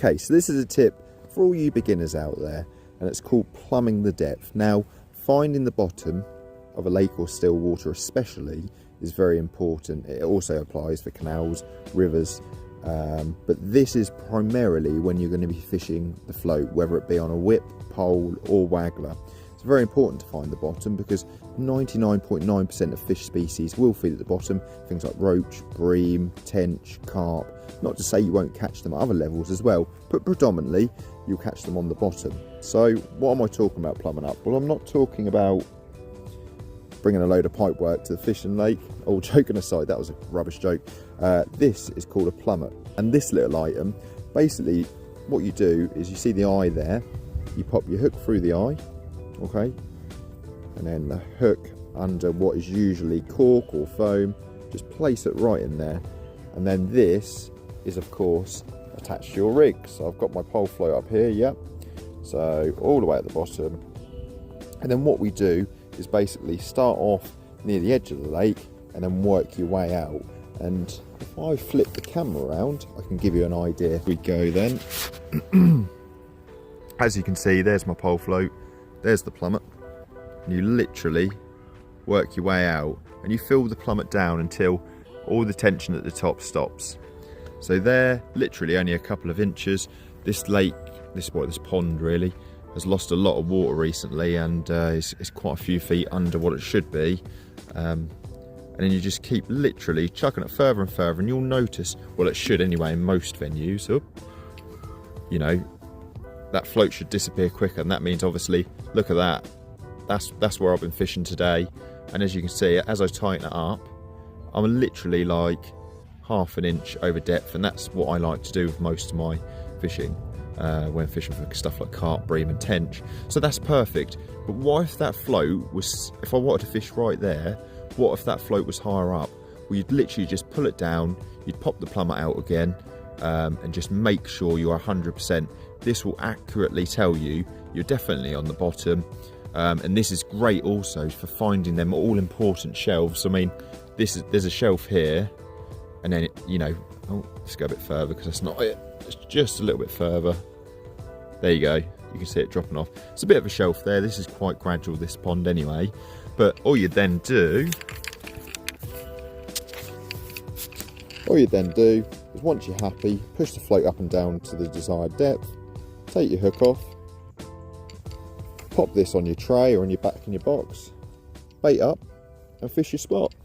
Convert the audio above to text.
Okay, so this is a tip for all you beginners out there, and it's called plumbing the depth. Now, finding the bottom of a lake or still water especially is very important. It also applies for canals, rivers, but this is primarily when you're going to be fishing the float, whether it be on a whip, pole or waggler. It's very important to find the bottom because 99.9% of fish species will feed at the bottom. Things like roach, bream, tench, carp. Not to say you won't catch them at other levels as well, but predominantly you'll catch them on the bottom. So what am I talking about plumbing up? Well, I'm not talking about bringing a load of pipe work to the fishing lake. All joking aside, that was a rubbish joke. This is called a plummet, and this little item, basically what you do is you see the eye there, you pop your hook through the eye, okay, and then the hook under what is usually cork or foam, just place it right in there, and then this is of course attached to your rig. So I've got my pole float up here, yep, so all the way at the bottom, and then what we do is basically start off near the edge of the lake and then work your way out. And if I flip the camera around, I can give you an idea. We go then. As you can see, there's my pole float, there's the plummet, and you literally work your way out and you fill the plummet down until all the tension at the top stops. So there, literally only a couple of inches. This lake, this pond really, has lost a lot of water recently, and it's quite a few feet under what it should be. And then you just keep literally chucking it further and further, and you'll notice, well, it should anyway in most venues, you know, that float should disappear quicker, and that means obviously, look at that, that's where I've been fishing today. And as you can see, as I tighten it up, I'm literally like half an inch over depth, and that's what I like to do with most of my fishing when fishing for stuff like carp, bream and tench. So that's perfect. But what if that float was, if I wanted to fish right there, what if that float was higher up? Well, you'd literally just pull it down, you'd pop the plummet out again, and just make sure you're 100%. This will accurately tell you you're definitely on the bottom. And this is great also for finding them all important shelves. I mean, there's a shelf here, and then you know, oh, let's go a bit further because that's not it. It's just a little bit further. There you go. You can see it dropping off. It's a bit of a shelf there. This is quite gradual, this pond anyway. But all you then do is, once you're happy, push the float up and down to the desired depth, take your hook off, pop this on your tray or on your back in your box, bait up and fish your spot.